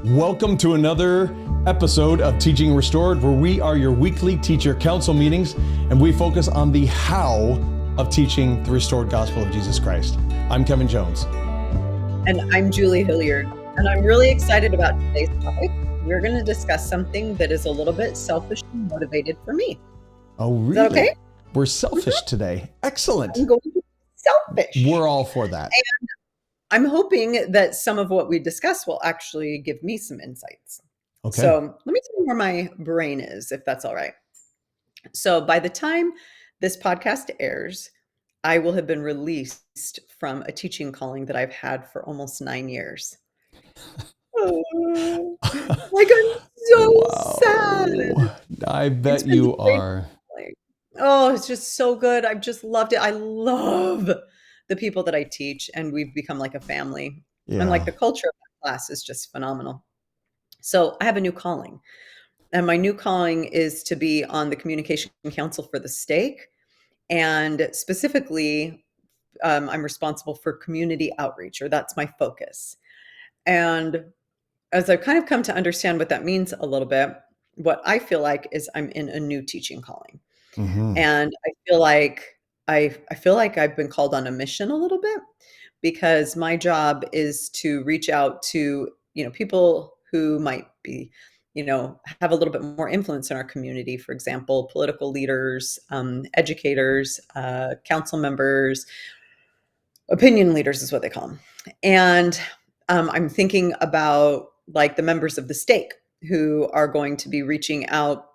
Welcome to another episode of Teaching Restored, where we are your weekly teacher council meetings, and we focus on the how of teaching the restored gospel of Jesus Christ. I'm Kevin Jones. And I'm Julie Hilliard, and I'm really excited about today's topic. We're going to discuss something that is a little bit selfishly motivated for me. Oh, really? Is that okay? We're selfish today. Excellent. I'm going to be selfish. We're all for that. And I'm hoping that some of what we discuss will actually give me some insights. Okay. So let me tell you where my brain is, if that's all right. So by the time this podcast airs, I will have been released from a teaching calling that I've had for almost 9 years. Oh, like, I'm so sad. I bet you are. Oh, it's just so good. I've just loved it. I love the people that I teach, and we've become like a family. Yeah. And like the culture of that class is just phenomenal. So I have a new calling. And my new calling is to be on the communication council for the stake. And specifically, I'm responsible for community outreach, or that's my focus. And as I've kind of come to understand what that means a little bit, what I feel like is I'm in a new teaching calling. Mm-hmm. And I feel like I've been called on a mission a little bit, because my job is to reach out to, people who might be, have a little bit more influence in our community. For example, political leaders, educators, council members, opinion leaders is what they call them. And I'm thinking about like the members of the stake who are going to be reaching out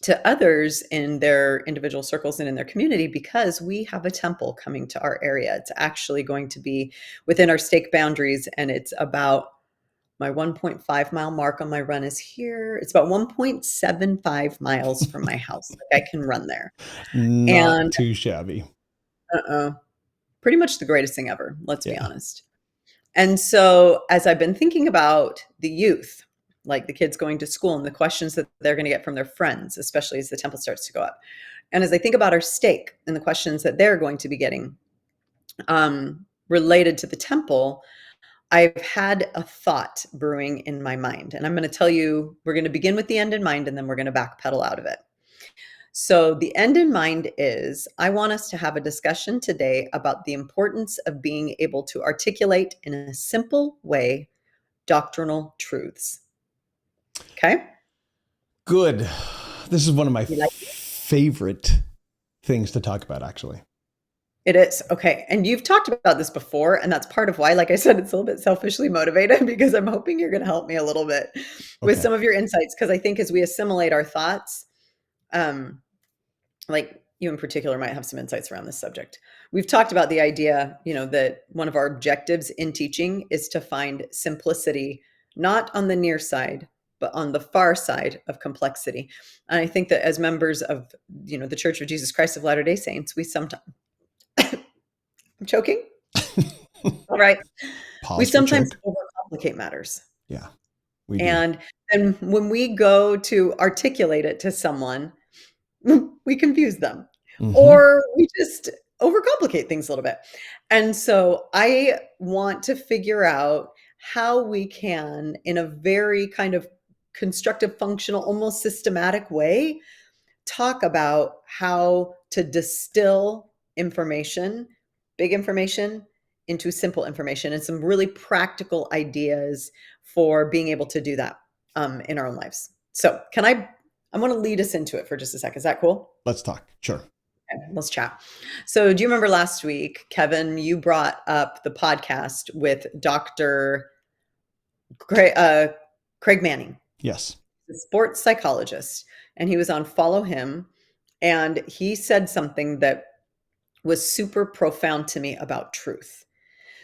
to others in their individual circles and in their community, because we have a temple coming to our area. It's actually going to be within our stake boundaries, and it's about my 1.5 mile mark on my run is here. It's about 1.75 miles from my house. Like, I can run there. Not too shabby. Pretty much the greatest thing ever, let's be honest. And so as I've been thinking about the youth, like the kids going to school and the questions that they're going to get from their friends, especially as the temple starts to go up. And as I think about our stake and the questions that they're going to be getting related to the temple, I've had a thought brewing in my mind. And I'm going to tell you, we're going to begin with the end in mind, and then we're going to backpedal out of it. So the end in mind is, I want us to have a discussion today about the importance of being able to articulate in a simple way doctrinal truths. Okay. Good. This is one of my favorite things to talk about, actually. It is. Okay. And you've talked about this before, and that's part of why, like I said, it's a little bit selfishly motivated, because I'm hoping you're going to help me a little bit with some of your insights. Because I think as we assimilate our thoughts, like you in particular might have some insights around this subject. We've talked about the idea, that one of our objectives in teaching is to find simplicity, not on the near side, but on the far side of complexity. And I think that as members of, the Church of Jesus Christ of Latter-day Saints, we sometimes, I'm choking. All right. We sometimes overcomplicate matters. Yeah. We do. And then when we go to articulate it to someone, we confuse them, or we just overcomplicate things a little bit. And so I want to figure out how we can, in a very kind of constructive, functional, almost systematic way, talk about how to distill information, big information, into simple information, and some really practical ideas for being able to do that in our own lives. So I want to lead us into it for just a second. Is that cool? Let's talk. Sure. Okay, let's chat. So do you remember last week, Kevin, you brought up the podcast with Dr. Craig Manning? Yes. The sports psychologist. And he was on Follow Him. And he said something that was super profound to me about truth.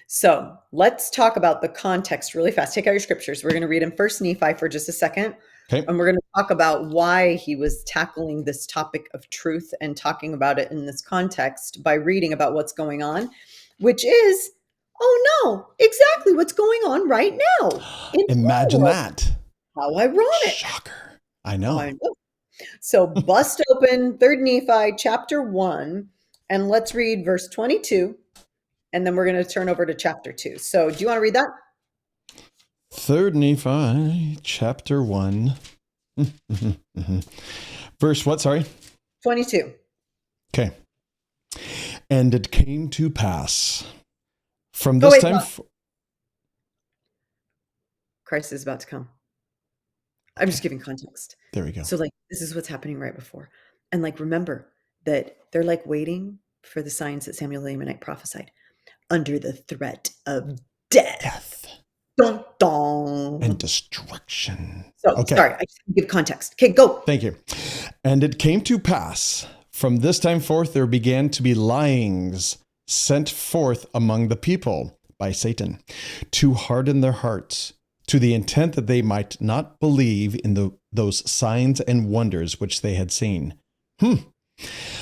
So let's talk about the context really fast. Take out your scriptures. We're going to read in 1 Nephi for just a second. Okay. And we're going to talk about why he was tackling this topic of truth and talking about it in this context by reading about what's going on, which is, exactly what's going on right now. Imagine that. How ironic. Shocker. I know. So bust open 3 Nephi chapter 1, and let's read verse 22. And then we're going to turn over to chapter 2. So do you want to read that? 3rd Nephi, chapter 1. Verse what, sorry? 22. Okay. And it came to pass from Oh, this wait, time... Christ is about to come. I'm just giving context. There we go. So, like, this is what's happening right before. And, like, remember that they're, like, waiting for the signs that Samuel the Ammonite prophesied under the threat of death. Dun, dun. And destruction. So, Okay. sorry, I just give context. Okay, go. Thank you. And it came to pass, from this time forth, there began to be lyings sent forth among the people by Satan to harden their hearts, to the intent that they might not believe in those signs and wonders which they had seen.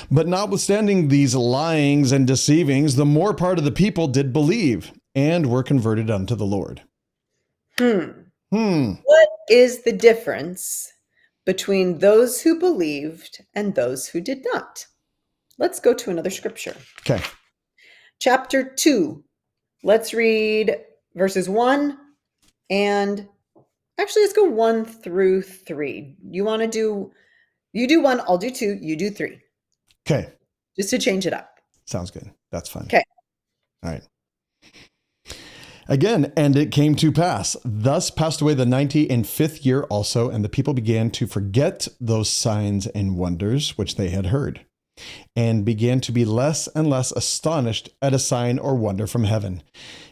But notwithstanding these lyings and deceivings, the more part of the people did believe and were converted unto the Lord. What is the difference between those who believed and those who did not? Let's go to another scripture. Okay. Chapter 2. Let's read verses 1 and actually let's go 1 through 3. You do 1, I'll do 2, you do 3. Okay. Just to change it up. Sounds good. That's fine. Okay. All right. Again, and it came to pass, thus passed away the 95th year also, and the people began to forget those signs and wonders which they had heard, and began to be less and less astonished at a sign or wonder from heaven,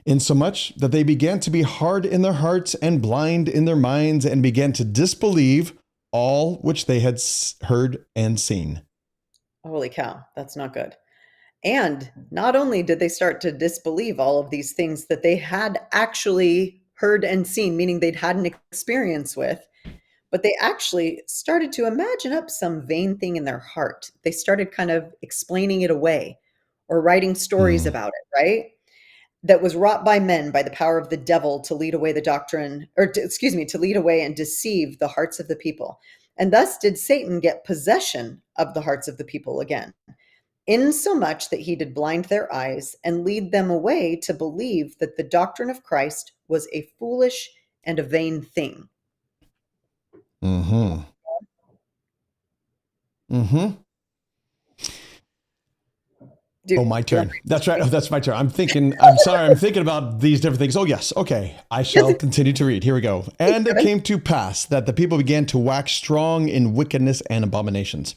insomuch that they began to be hard in their hearts and blind in their minds, and began to disbelieve all which they had heard and seen. Holy cow, that's not good. And not only did they start to disbelieve all of these things that they had actually heard and seen, meaning they'd had an experience with, but they actually started to imagine up some vain thing in their heart. They started kind of explaining it away or writing stories about it, right? That was wrought by men by the power of the devil to lead away the doctrine, to lead away and deceive the hearts of the people. And thus did Satan get possession of the hearts of the people again, insomuch that he did blind their eyes and lead them away to believe that the doctrine of Christ was a foolish and a vain thing. Dude, My turn. That's right. Oh, that's my turn. I'm thinking about these different things. Oh, yes. Okay. I shall continue to read. Here we go. And it came to pass that the people began to wax strong in wickedness and abominations.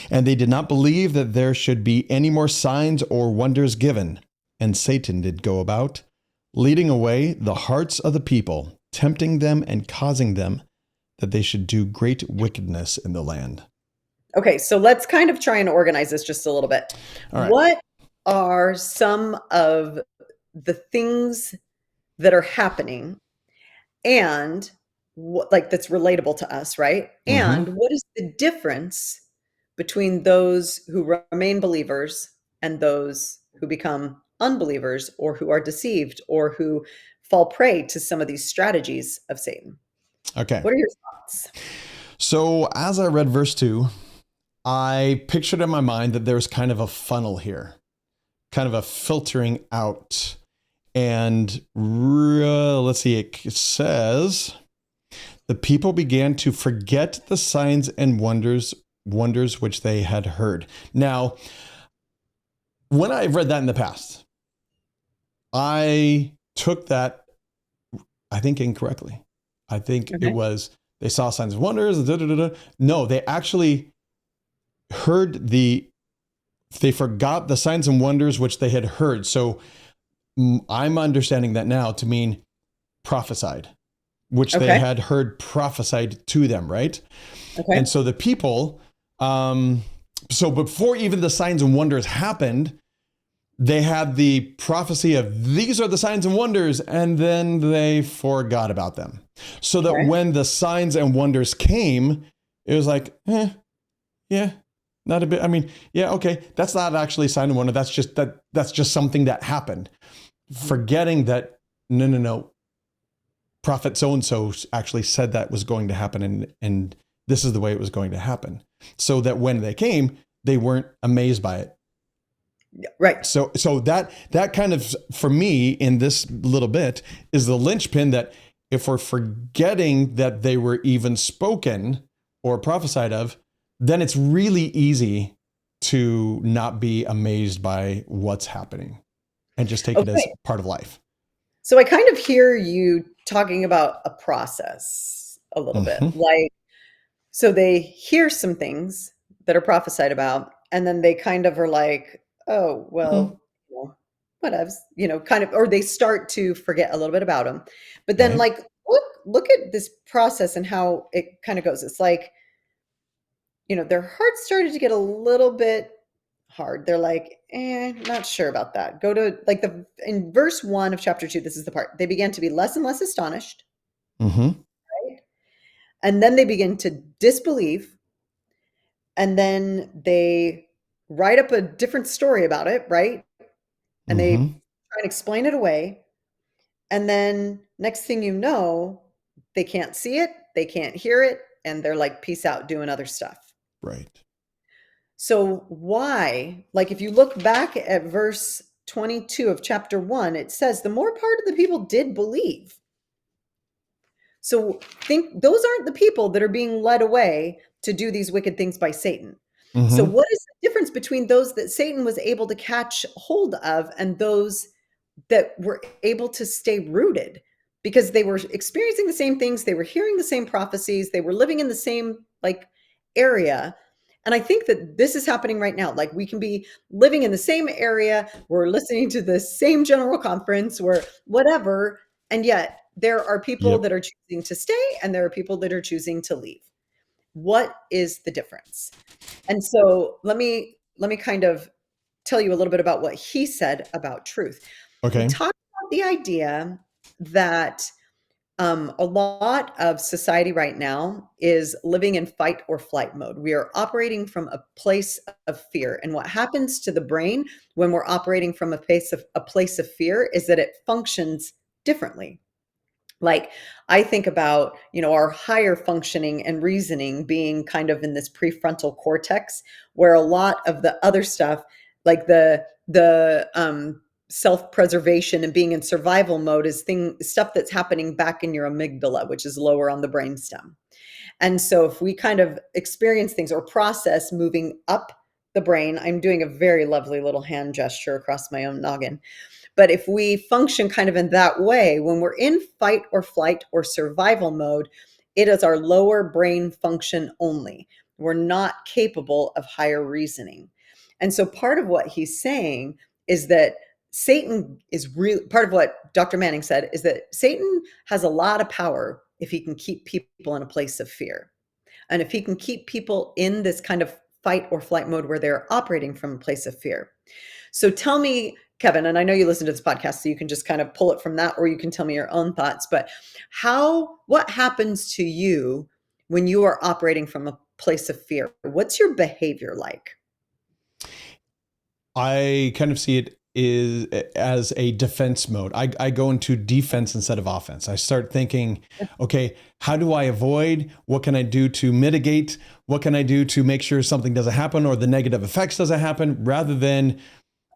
And they did not believe that there should be any more signs or wonders given. And Satan did go about, leading away the hearts of the people, tempting them and causing them that they should do great wickedness in the land. Okay, so let's kind of try and organize this just a little bit. All right. What are some of the things that are happening and what, like, that's relatable to us, right? And what is the difference between those who remain believers and those who become unbelievers or who are deceived or who fall prey to some of these strategies of Satan? Okay. What are your thoughts? So as I read verse 2, I pictured in my mind that there's kind of a funnel here, kind of a filtering out. And let's see, it says, the people began to forget the signs and wonders which they had heard. Now, when I've read that in the past, I took that, I think, incorrectly. I think it was, they saw signs and wonders. No, they actually heard they forgot the signs and wonders which they had heard. So I'm understanding that now to mean prophesied, which they had heard prophesied to them, right? Okay. And so the people, so before even the signs and wonders happened, they had the prophecy of these are the signs and wonders, and then they forgot about them. So that when the signs and wonders came, it was like, yeah, not a bit. I mean, yeah, okay, that's not actually a sign and wonder. That's just something that happened. Forgetting that, no, prophet so-and-so actually said that was going to happen, and this is the way it was going to happen. So that when they came, they weren't amazed by it. Right. So that kind of, for me, in this little bit, is the linchpin that if we're forgetting that they were even spoken or prophesied of, then it's really easy to not be amazed by what's happening and just take it as Okay. part of life. So I kind of hear you talking about a process a little bit. Mm-hmm. Like, so they hear some things that are prophesied about, and then they kind of are like, oh, Mm-hmm. well, whatevs, kind of, or they start to forget a little bit about them. But then, Okay. like, look at this process and how it kind of goes. It's like, their heart started to get a little bit hard. They're like, not sure about that. Go to like in verse 1 of chapter 2, this is the part. They began to be less and less astonished, Mm-hmm. right? And then they begin to disbelieve, and then they write up a different story about it, right? And they Mm-hmm. try and explain it away. And then next thing you know, they can't see it, they can't hear it, and they're like, peace out, doing other stuff. Right. So why, like if you look back at verse 22 of chapter 1, it says the more part of the people did believe. So think those aren't the people that are being led away to do these wicked things by Satan. So Mm-hmm. what is the difference between those that Satan was able to catch hold of and those that were able to stay rooted? Because they were experiencing the same things, they were hearing the same prophecies, they were living in the same like area. And I think that this is happening right now. Like we can be living in the same area, we're listening to the same general conference, or whatever, and yet there are people Yep. that are choosing to stay and there are people that are choosing to leave. What is the difference? And so let me kind of tell you a little bit about what he said about truth. He Okay. talked about the idea that a lot of society right now is living in fight or flight mode. We are operating from a place of fear. And what happens to the brain when we're operating from a place of fear is that it functions differently. Like I think about, our higher functioning and reasoning being kind of in this prefrontal cortex, where a lot of the other stuff, like the self-preservation and being in survival mode, is stuff that's happening back in your amygdala, which is lower on the brainstem. And so if we kind of experience things or process moving up the brain, I'm doing a very lovely little hand gesture across my own noggin. But if we function kind of in that way, when we're in fight or flight or survival mode, it is our lower brain function only. We're not capable of higher reasoning. And so part of what he's saying is that Satan is really part of what Dr. Manning said is that Satan has a lot of power if he can keep people in a place of fear. And if he can keep people in this kind of fight or flight mode where they're operating from a place of fear. So tell me, Kevin, and I know you listen to this podcast, so you can just kind of pull it from that, or you can tell me your own thoughts, but what happens to you when you are operating from a place of fear? What's your behavior like? I kind of see it is as a defense mode. I go into defense instead of offense. I start thinking, okay, how do I avoid? What can I do to mitigate? What can I do to make sure something doesn't happen or the negative effects doesn't happen, rather than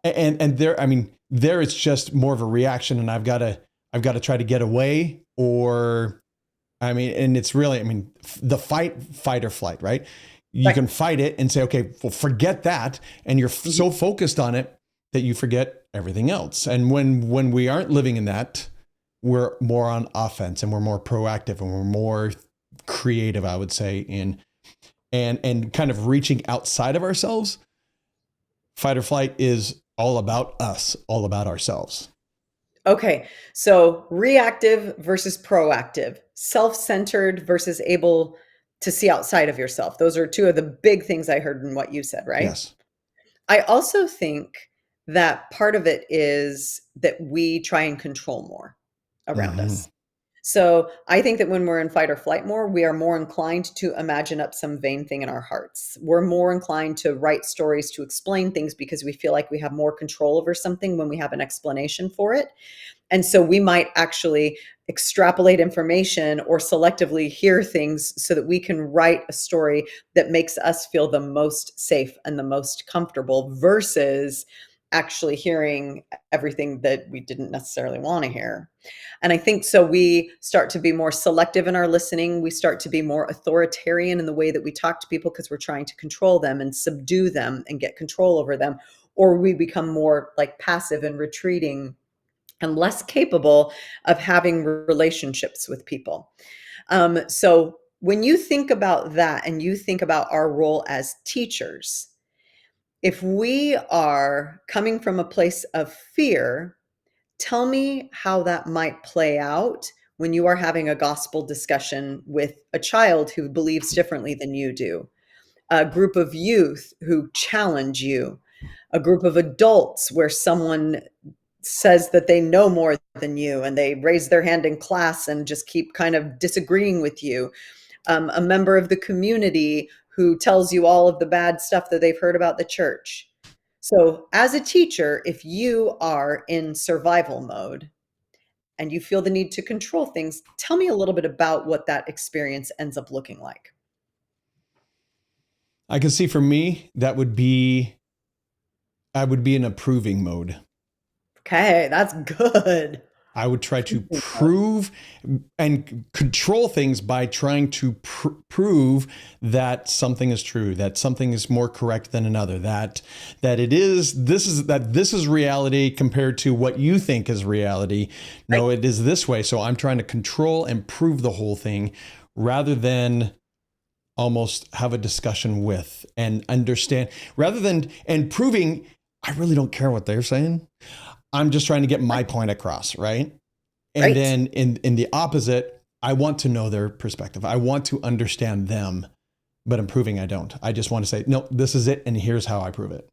and there, I mean, there it's just more of a reaction, and I've got to try to get away, or I mean, and it's really, I mean, the fight or flight, right? You Right. can fight it and say, okay, well, forget that. And you're Mhm. so focused on it that you forget everything else. And when we aren't living in that, we're more on offense and we're more proactive and we're more creative, I would say, in and kind of reaching outside of ourselves. Fight or flight is all about us, all about ourselves. Okay. So reactive versus proactive, self-centered versus able to see outside of yourself. Those are two of the big things I heard in what you said, right? Yes. I also think that part of it is that we try and control more around Mm-hmm. us. So I think that when we're in fight or flight more, we are more inclined to imagine up some vain thing in our hearts. We're more inclined to write stories to explain things because we feel like we have more control over something when we have an explanation for it. And so we might actually extrapolate information or selectively hear things so that we can write a story that makes us feel the most safe and the most comfortable versus actually hearing everything that we didn't necessarily want to hear. And I think so we start to be more selective in our listening. We start to be more authoritarian in the way that we talk to people because we're trying to control them and subdue them and get control over them. Or we become more like passive and retreating and less capable of having relationships with people. So when you think about that and you think about our role as teachers, if we are coming from a place of fear, tell me how that might play out when you are having a gospel discussion with a child who believes differently than you do, a group of youth who challenge you, a group of adults where someone says that they know more than you and they raise their hand in class and just keep kind of disagreeing with you, a member of the community who tells you all of the bad stuff that they've heard about the church. So, as a teacher, if you are in survival mode and you feel the need to control things, tell me a little bit about what that experience ends up looking like. I can see for me, I would be in approving mode. Okay, that's good. I would try to prove and control things by trying to prove that something is true, that something is more correct than another, that this is reality compared to what you think is reality. No, Right. it is this way. So I'm trying to control and prove the whole thing rather than almost have a discussion with and understand and proving I really don't care what they're saying. I'm just trying to get my point across, right? And Right. then in the opposite, I want to know their perspective. I want to understand them, but in proving I don't. I just want to say, no, this is it, and here's how I prove it.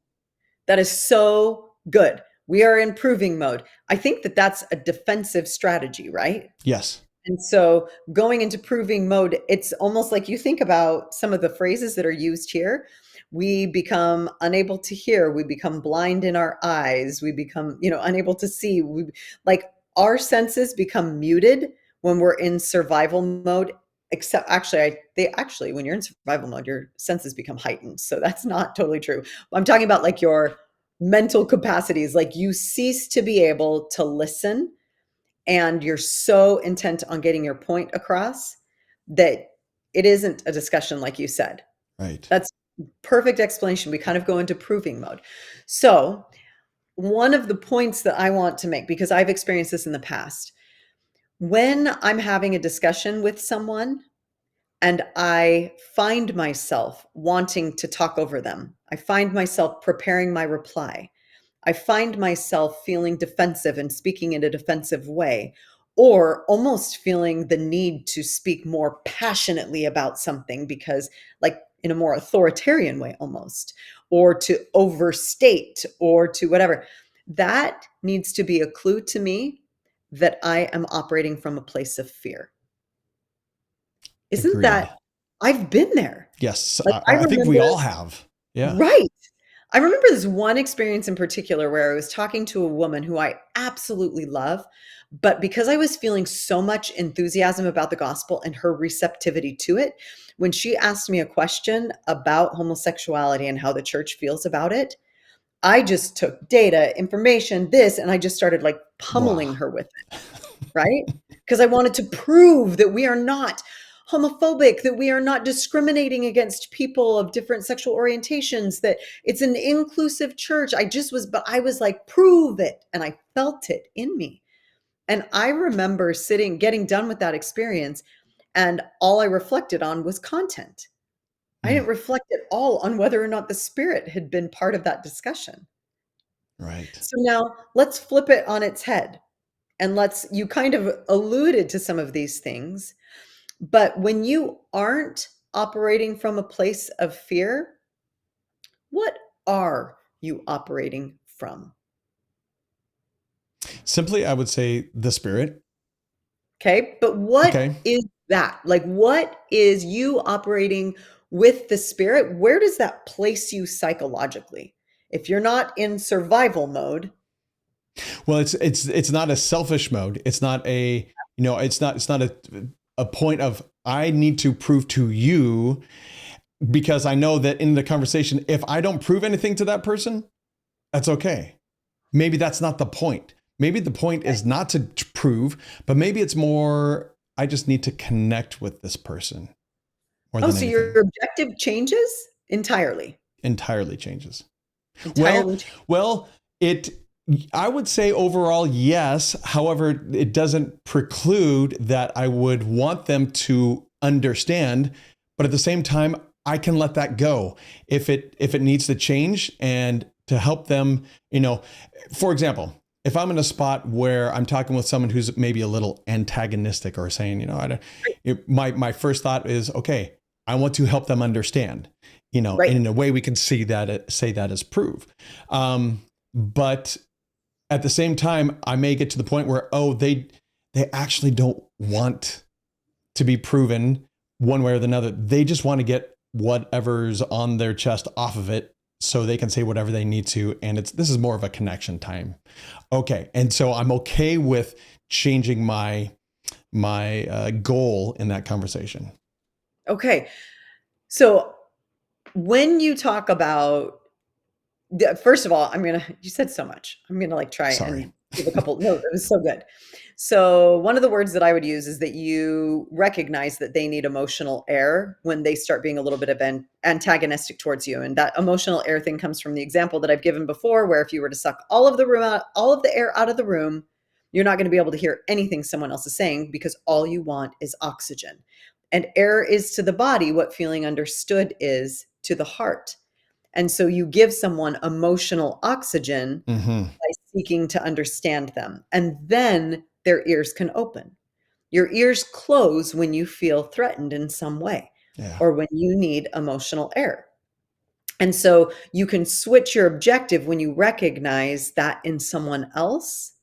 That is so good. We are in proving mode. I think that that's a defensive strategy, right? Yes. And so going into proving mode, it's almost like you think about some of the phrases that are used here. We become unable to hear. We become blind in our eyes. We become, unable to see. We like our senses become muted when we're in survival mode. Except actually, when you're in survival mode, your senses become heightened. So that's not totally true. I'm talking about like your mental capacities. Like you cease to be able to listen and you're so intent on getting your point across that it isn't a discussion like you said. Right. That's perfect explanation. We kind of go into proving mode. So, one of the points that I want to make, because I've experienced this in the past, when I'm having a discussion with someone and I find myself wanting to talk over them, I find myself preparing my reply, I find myself feeling defensive and speaking in a defensive way, or almost feeling the need to speak more passionately about something because, like, in a more authoritarian way, almost, or to overstate or to whatever. That needs to be a clue to me that I am operating from a place of fear. Isn't Agreed. that? I've been there. Yes. Like, I I think we remember. all have. Yeah. Right. I remember this one experience in particular where I was talking to a woman who I absolutely love, but because I was feeling so much enthusiasm about the gospel and her receptivity to it, when she asked me a question about homosexuality and how the church feels about it, I just took data, information, this, and I just started like pummeling Wow. her with it, right? Because I wanted to prove that we are not homophobic, that we are not discriminating against people of different sexual orientations, that it's an inclusive church. But I was like, prove it. And I felt it in me. And I remember getting done with that experience, and all I reflected on was content. I Mm, didn't reflect at all on whether or not the spirit had been part of that discussion. right. So now let's flip it on its head. And you kind of alluded to some of these things, but when you aren't operating from a place of fear, what are you operating from? Simply, I would say the spirit. Okay. But what Okay. is that? Like, what is you operating with the spirit? Where does that place you psychologically? If you're not in survival mode, Well, it's not a selfish mode. It's not it's not a point of I need to prove to you because I know that in the conversation, if I don't prove anything to that person, that's okay. maybe that's not the point. Maybe the point is not to prove, but maybe it's more, I just need to connect with this person more Oh, than so your anything. objective changes entirely. Entirely changes. Well, Entirely changes. well, it, I would say overall, yes. However, it doesn't preclude that I would want them to understand, but at the same time, I can let that go if it needs to change and to help them, for example, if I'm in a spot where I'm talking with someone who's maybe a little antagonistic or saying, I don't, my first thought is, okay, I want to help them understand, and Right. in a way we can say that as proof. But at the same time, I may get to the point where, they actually don't want to be proven one way or the other. They just want to get whatever's on their chest off of it so they can say whatever they need to. And this is more of a connection time. Okay. And so I'm okay with changing my goal in that conversation. Okay. So when you talk about, first of all, you said so much. I'm gonna like try Sorry. and give a couple. No, it was so good. So one of the words that I would use is that you recognize that they need emotional air when they start being a little bit of antagonistic towards you. And that emotional air thing comes from the example that I've given before, where if you were to suck all of the air out of the room, you're not going to be able to hear anything someone else is saying because all you want is oxygen. And air is to the body what feeling understood is to the heart. And so you give someone emotional oxygen Mm-hmm. by seeking to understand them. And then their ears can open. Your ears close when you feel threatened in some way Yeah. or when you need emotional air. And so you can switch your objective when you recognize that in someone else.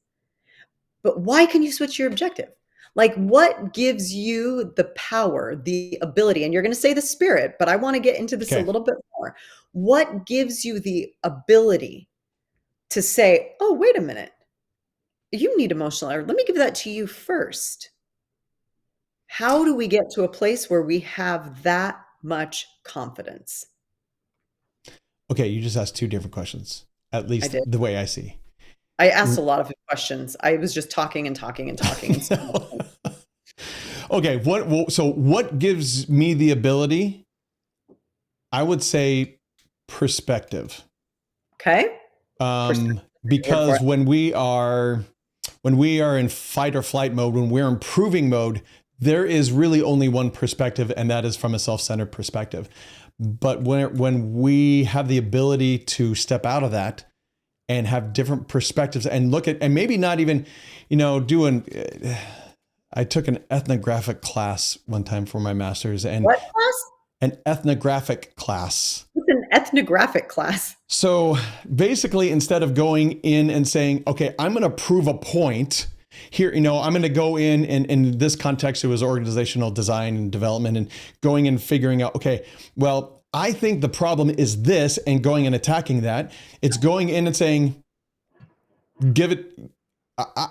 But why can you switch your objective? Like, what gives you the power, the ability? And you're going to say the spirit, but I want to get into this a Okay. little bit more. What gives you the ability to say, oh, wait a minute, you need emotional air. Let me give that to you first. How do we get to a place where we have that much confidence? Okay. You just asked two different questions, at I least did. the way I see. I asked a lot of questions. I was just talking and talking and talking and so much. Okay. What gives me the ability? I would say perspective. Okay. Perspective is a good word for Because it. when we are in fight or flight mode, when we're improving mode, there is really only one perspective, and that is from a self-centered perspective. But when we have the ability to step out of that and have different perspectives and look at, and maybe not even, doing, I took an ethnographic class one time for my master's, and What class? an ethnographic class. It's an ethnographic class. So basically, instead of going in and saying, okay, I'm going to prove a point here, I'm going to go in this context, it was organizational design and development, and going and figuring out, okay, well, I think the problem is this, and going and attacking that. It's going in and saying, give it,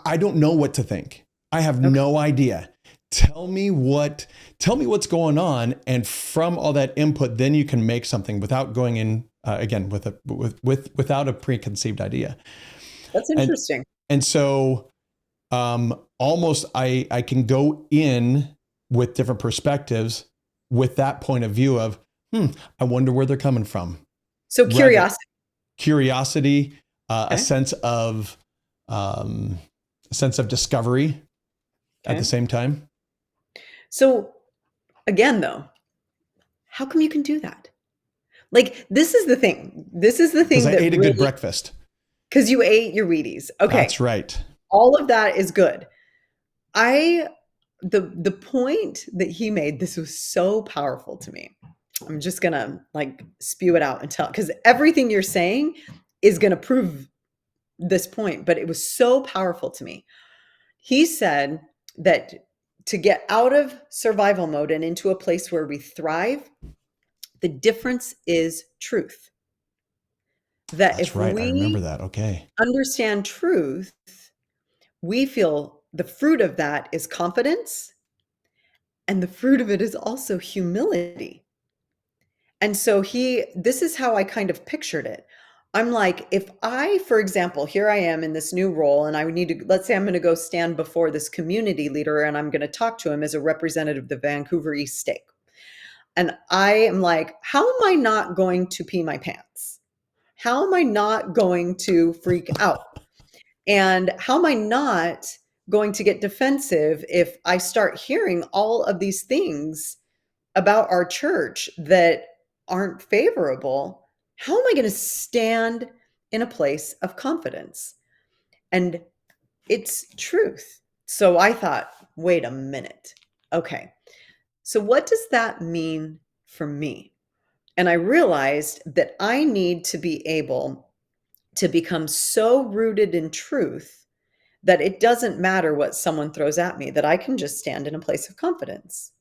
I don't know what to think. I have Okay. no idea. Tell me what's going on, and from all that input, then you can make something without going in again without a preconceived idea. That's And interesting. and so almost I can go in with different perspectives with that point of view of I wonder where they're coming from. So Rather curiosity. curiosity, a Okay. sense of discovery at the Okay. same time. So again, though, how come you can do that? Like, this is the thing. This is the Because thing I that ate a good really, breakfast. because you ate your Wheaties. Okay. That's right. All of that is good. I the point that he made, this was so powerful to me. I'm just gonna like spew it out and tell, because everything you're saying is gonna prove this point, but it was so powerful to me. He said that to get out of survival mode and into a place where we thrive, the difference is truth. That That's if right. I remember we that. Okay. understand truth, we feel the fruit of that is confidence, and the fruit of it is also humility. And so this is how I kind of pictured it. I'm like, if I, for example, here I am in this new role and I need to, let's say I'm going to go stand before this community leader and I'm going to talk to him as a representative of the Vancouver East Stake. And I am like, how am I not going to pee my pants? How am I not going to freak out? And how am I not going to get defensive if I start hearing all of these things about our church that aren't favorable? How am I going to stand in a place of confidence? And it's truth. So I thought, wait a minute. Okay. So what does that mean for me? And I realized that I need to be able to become so rooted in truth that it doesn't matter what someone throws at me, that I can just stand in a place of confidence.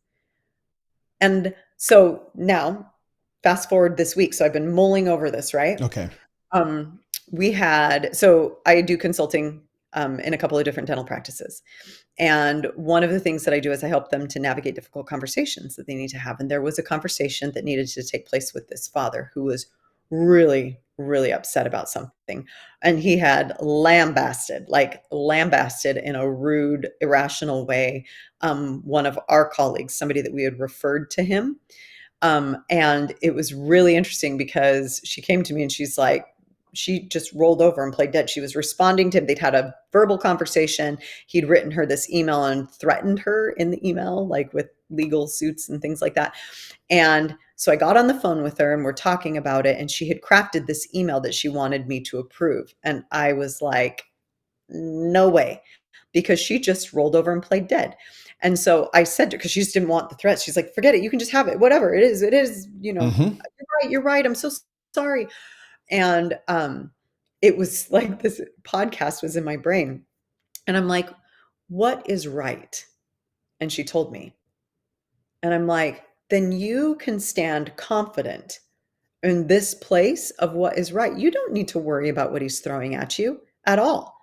And so now, fast forward this week. So I've been mulling over this, right? Okay. Um, so I do consulting in a couple of different dental practices. And one of the things that I do is I help them to navigate difficult conversations that they need to have. And there was a conversation that needed to take place with this father who was really, really upset about something. And he had lambasted in a rude, irrational way, one of our colleagues, somebody that we had referred to him. And it was really interesting because she came to me and she's like, she just rolled over and played dead. She was responding to him. They'd had a verbal conversation. He'd written her this email and threatened her in the email, like with legal suits and things like that. And so I got on the phone with her and we're talking about it. And she had crafted this email that she wanted me to approve. And I was like, no way, because she just rolled over and played dead. And so I said to her, because she just didn't want the threats, she's like, forget it. You can just have it. Whatever it is, Mm-hmm. you're right. I'm so sorry. And it was like this podcast was in my brain. And I'm like, what is right? And she told me. And I'm like, then you can stand confident in this place of what is right. You don't need to worry about what he's throwing at you at all.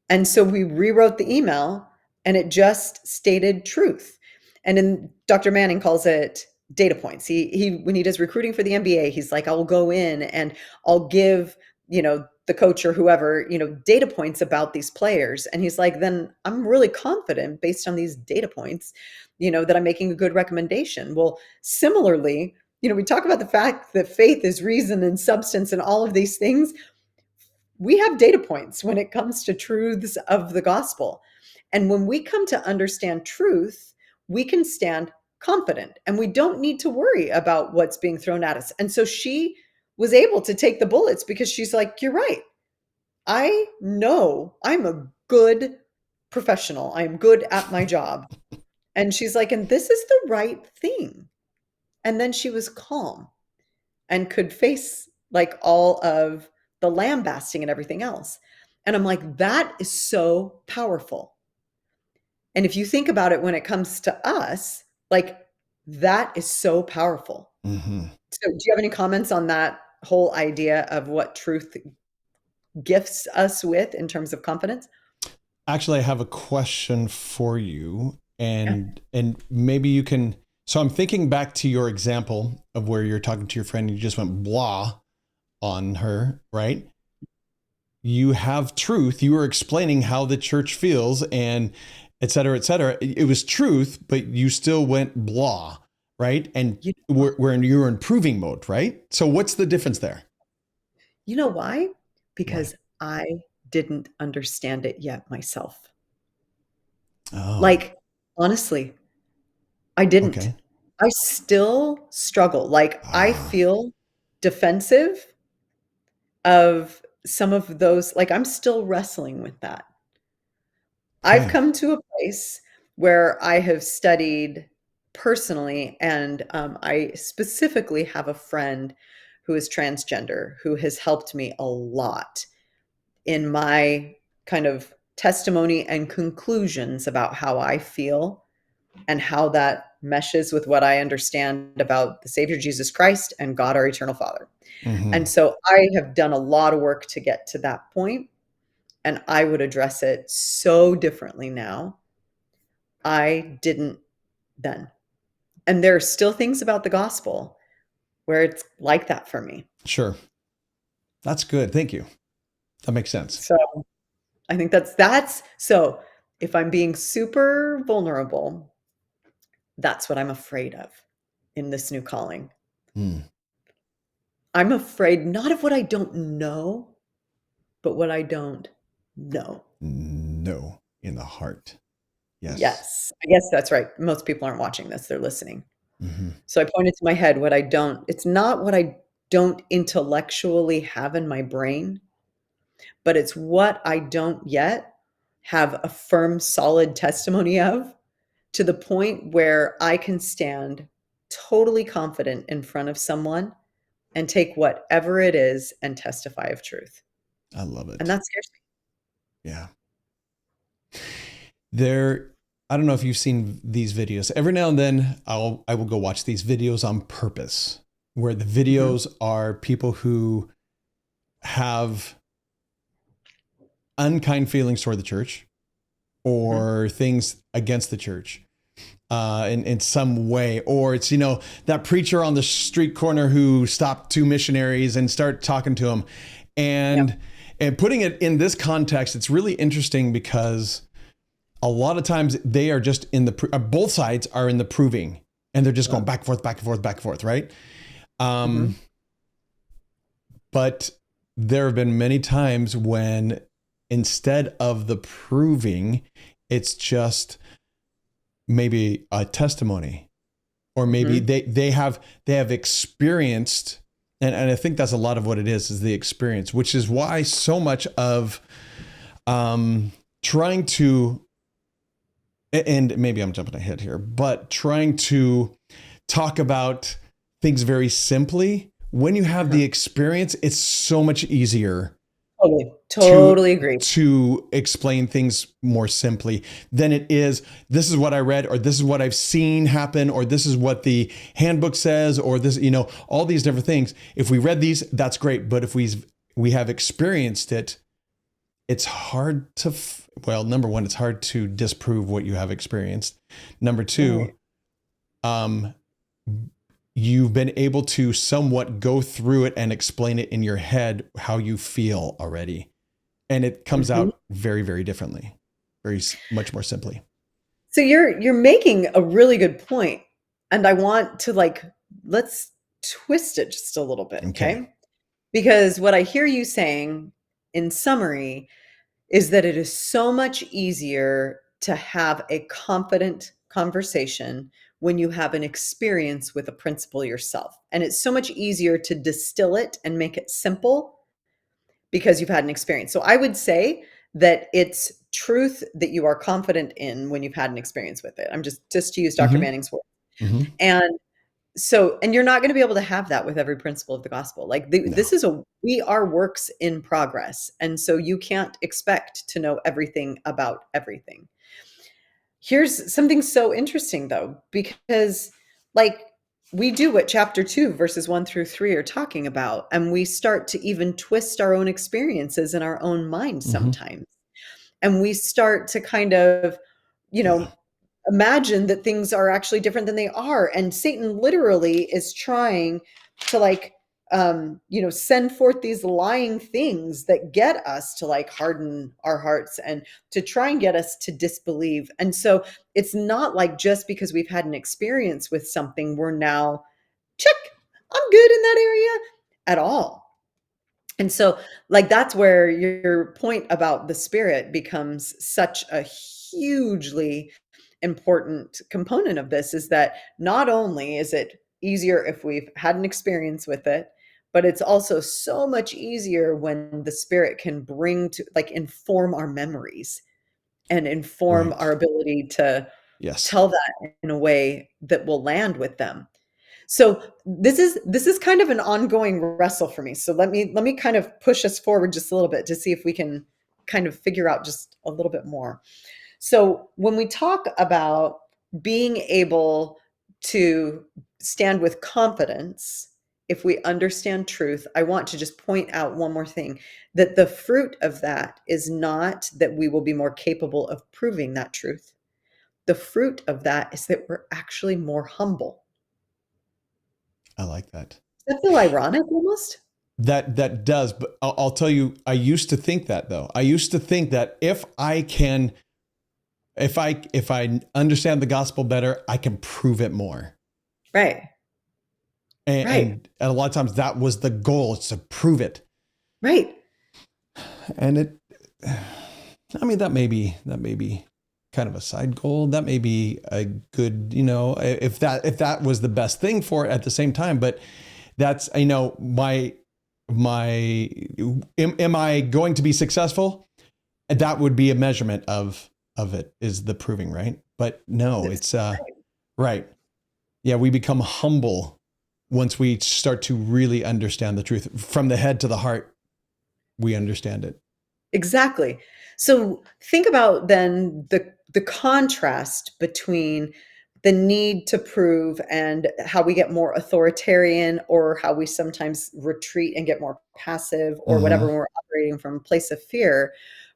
And so we rewrote the email and it just stated truth. And then Dr. Manning calls it data points. He when he does recruiting for the NBA, he's like, I'll go in and I'll give, the coach or whoever, data points about these players. And he's like, then I'm really confident based on these data points, that I'm making a good recommendation. Well, similarly, we talk about the fact that faith is reason and substance and all of these things. We have data points when it comes to truths of the gospel. And when we come to understand truth, we can stand confident and we don't need to worry about what's being thrown at us. And so she was able to take the bullets because she's like, you're right. I know I'm a good professional. I'm good at my job. And she's like, and this is the right thing. And then she was calm and could face like all of the lambasting and everything else. And I'm like, that is so powerful. And if you think about it when it comes to us, like that is so powerful. Mm-hmm. So, do you have any comments on that whole idea of what truth gifts us with in terms of confidence? Actually, I have a question for you, Yeah. and maybe you can. So I'm thinking back to your example of where you're talking to your friend and you just went blah on her, right? You have truth. You were explaining how the church feels and et cetera, et cetera. It was truth, but you still went blah, right? And You, you're in proving mode, right? So what's the difference there? you know why? Why? Because I didn't understand it yet myself. Oh, Like, honestly, I didn't. okay. I still struggle. Like, I Ah, feel defensive of some of those, like, I'm still wrestling with that. I've okay. come to a place where I have studied personally, and I specifically have a friend who is transgender who has helped me a lot in my kind of testimony and conclusions about how I feel and how that meshes with what I understand about the Savior Jesus Christ and God, our eternal Father. And Mm-hmm. so I have done a lot of work to get to that point, and I would address it so differently now. I didn't then. And there are still things about the gospel where it's like that for me. Sure. That's good. Thank you. That makes sense. So I think that's so if I'm being super vulnerable, that's what I'm afraid of in this new calling. Mm, I'm afraid not of what I don't know, but what I don't know. no, in the heart. Yes. Yes, I guess that's right. Most people aren't watching this, they're listening. Hmm. So I pointed to my head what I don't it's not what I don't intellectually have in my brain, but it's what I don't yet have a firm, solid testimony of to the point where I can stand totally confident in front of someone and take whatever it is and testify of truth. I love And it. that scares me. Yeah. There, I don't know if you've seen these videos. Every now and then I will go watch these videos on purpose, where the Mhm, videos are people who have unkind feelings toward the church mhm. or things against the church in some way. Or it's, that preacher on the street corner who stopped two missionaries and start talking to them. Yep, And putting it in this context, it's really interesting because a lot of times they are just in the, both sides are in the proving and they're just going yep. back and forth, back and forth, back and forth, right? Mhm, But there have been many times when instead of the proving, it's just maybe a testimony, or maybe mhm, they have experienced, and I think that's a lot of what it is the experience, which is why so much of trying to, and maybe I'm jumping ahead here, but trying to talk about things very simply. When you have uh-huh. the experience, it's so much easier Totally, to totally agree. explain things more simply than it is. This is what I read, or this is what I've seen happen, or this is what the handbook says, or this, all these different things. If we read these, that's great. But if we have experienced it, it's hard to, well, number one, it's hard to disprove what you have experienced. Number two, Right, um, you've been able to somewhat go through it and explain it in your head how you feel already. And it comes mhm. out very, very differently, very much more simply. So you're making a really good point, and I want to, like, let's twist it just a little bit, Okay. okay? Because what I hear you saying, in summary, is that it is so much easier to have a confident conversation when you have an experience with a principle yourself, and it's so much easier to distill it and make it simple because you've had an experience. So I would say that it's truth that you are confident in when you've had an experience with it. I'm just to use Dr. Mm-hmm. Manning's word. Mm-hmm. And so, and you're not going to be able to have that with every principle of the gospel. Like No. this is we are works in progress. And so you can't expect to know everything about everything. Here's something so interesting though, because like we do what chapter 2 verses 1 through 3 are talking about, and we start to even twist our own experiences in our own mind Mm-hmm. sometimes. And we start to kind of, you Yeah. know, imagine that things are actually different than they are. And Satan literally is trying to like send forth these lying things that get us to like harden our hearts and to try and get us to disbelieve. And so it's not like just because we've had an experience with something, we're now check, I'm good in that area at all. And so, like, that's where your point about the spirit becomes such a hugely important component of this is that not only is it easier if we've had an experience with it, but it's also so much easier when the spirit can bring to like inform our memories and inform Right. our ability to Yes. tell that in a way that will land with them. So this is kind of an ongoing wrestle for me. So let me kind of push us forward just a little bit to see if we can kind of figure out just a little bit more. So when we talk about being able to stand with confidence, if we understand truth, I want to just point out one more thing, that the fruit of that is not that we will be more capable of proving that truth. The fruit of that is that we're actually more humble. I like that. Does that feel ironic almost? that does. But I'll tell you, I used to think that though. I used to think that if I understand the gospel better, I can prove it more. Right. Right. And a lot of times that was the goal, is to prove it. Right. And that may be kind of a side goal. That may be a good, if that was the best thing for it at the same time. But that's, am I going to be successful? That would be a measurement of it, is the proving, right? But no, it's right. Yeah, we become humble once we start to really understand the truth. From the head to the heart, we understand it. Exactly. So think about then the contrast between the need to prove and how we get more authoritarian, or how we sometimes retreat and get more passive, or whatever, Mm-hmm. when we're operating from a place of fear,